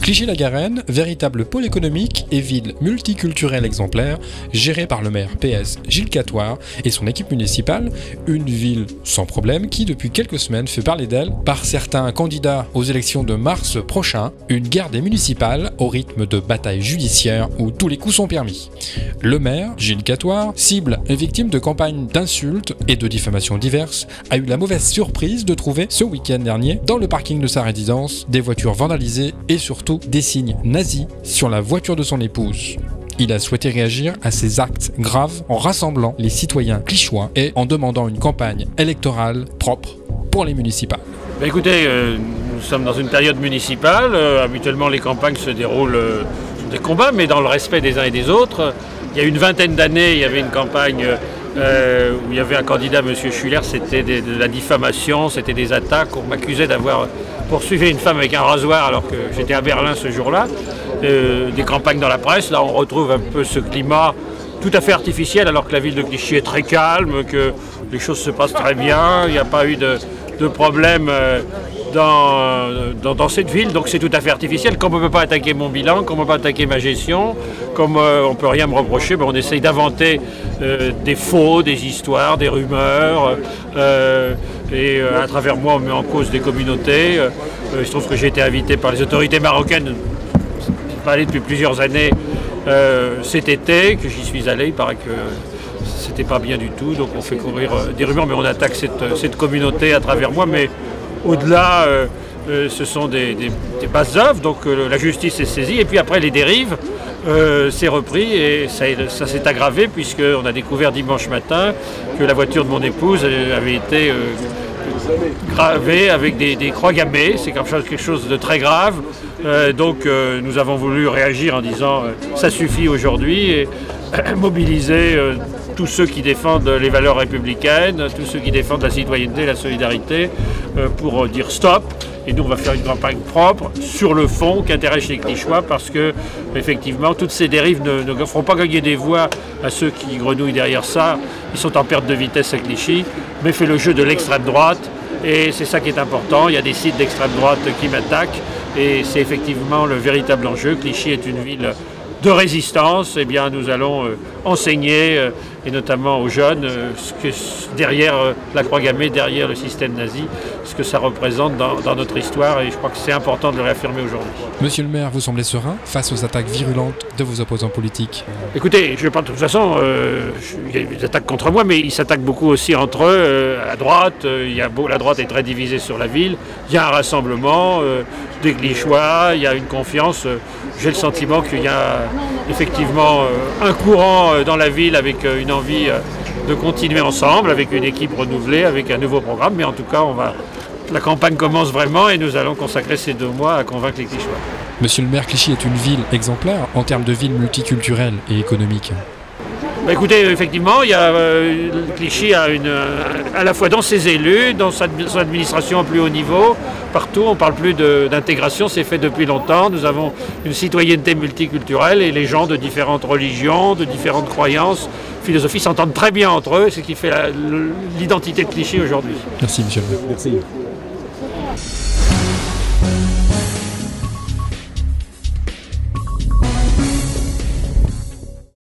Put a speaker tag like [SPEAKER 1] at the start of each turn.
[SPEAKER 1] Clichy-la-Garenne, véritable pôle économique et ville multiculturelle exemplaire, gérée par le maire PS Gilles Catoire et son équipe municipale, une ville sans problème qui depuis quelques semaines fait parler d'elle par certains candidats aux élections de mars prochain, une guerre des municipales au rythme de batailles judiciaires où tous les coups sont permis. Le maire, Gilles Catoire, cible et victime de campagnes d'insultes et de diffamations diverses, a eu la mauvaise surprise de trouver ce week-end dernier, dans le parking de sa résidence, des voitures vandalisées et surtout des signes nazis sur la voiture de son épouse. Il a souhaité réagir à ces actes graves en rassemblant les citoyens clichois et en demandant une campagne électorale propre pour les municipales.
[SPEAKER 2] Écoutez, nous sommes dans une période municipale. Habituellement, les campagnes se déroulent sur des combats, mais dans le respect des uns et des autres. Il y a une vingtaine d'années, il y avait une campagne où il y avait un candidat, M. Schuller, c'était de la diffamation, c'était des attaques. On m'accusait d'avoir poursuivi une femme avec un rasoir alors que j'étais à Berlin ce jour-là. Des campagnes dans la presse, là on retrouve un peu ce climat tout à fait artificiel alors que la ville de Clichy est très calme, que les choses se passent très bien, il n'y a pas eu de problème dans cette ville, donc c'est tout à fait artificiel. Comme on ne peut pas attaquer mon bilan, comme on ne peut pas attaquer ma gestion, comme on ne peut rien me reprocher, on essaye d'inventer des faux, des histoires, des rumeurs, et à travers moi on met en cause des communautés. Il se trouve que j'ai été invité par les autorités marocaines, pas allé depuis plusieurs années, cet été, que j'y suis allé, il paraît que c'était pas bien du tout, donc on fait courir des rumeurs, mais on attaque cette communauté à travers moi, mais au-delà, ce sont des basses œuvres, donc la justice est saisie, et puis après les dérives, c'est repris, et ça s'est aggravé, puisqu'on a découvert dimanche matin que la voiture de mon épouse avait été gravée avec des croix gammées, c'est quelque chose de très grave, donc nous avons voulu réagir en disant ça suffit aujourd'hui, et mobiliser tous ceux qui défendent les valeurs républicaines, tous ceux qui défendent la citoyenneté, la solidarité, pour dire stop. Et nous, on va faire une campagne propre sur le fond qui intéresse les Clichois parce que, effectivement, toutes ces dérives ne feront pas gagner des voix à ceux qui grenouillent derrière ça. Ils sont en perte de vitesse à Clichy, mais fait le jeu de l'extrême droite. Et c'est ça qui est important. Il y a des sites d'extrême droite qui m'attaquent. Et c'est effectivement le véritable enjeu. Clichy est une ville de résistance. Eh bien, nous allons enseigner, et notamment aux jeunes, ce que derrière la croix gammée, derrière le système nazi, ce que ça représente dans notre histoire, et je crois que c'est important de le réaffirmer aujourd'hui.
[SPEAKER 1] Monsieur le maire, vous semblez serein face aux attaques virulentes de vos opposants politiques?
[SPEAKER 2] Écoutez, je pense de toute façon, il y a des attaques contre moi, mais ils s'attaquent beaucoup aussi entre eux. À droite, la droite est très divisée sur la ville, il y a un rassemblement des Clichois, il y a une confiance. J'ai le sentiment qu'il y a effectivement un courant dans la ville avec une envie de continuer ensemble, avec une équipe renouvelée, avec un nouveau programme. Mais en tout cas, la campagne commence vraiment et nous allons consacrer ces 2 mois à convaincre les Clichois.
[SPEAKER 1] Monsieur le maire, Clichy est une ville exemplaire en termes de ville multiculturelle et économique.
[SPEAKER 2] Écoutez, effectivement, Clichy a à la fois dans ses élus, dans son administration au plus haut niveau, partout, on ne parle plus d'intégration, c'est fait depuis longtemps. Nous avons une citoyenneté multiculturelle et les gens de différentes religions, de différentes croyances, philosophies s'entendent très bien entre eux, c'est ce qui fait l'identité de Clichy aujourd'hui.
[SPEAKER 1] Merci, monsieur le maire.
[SPEAKER 3] Merci.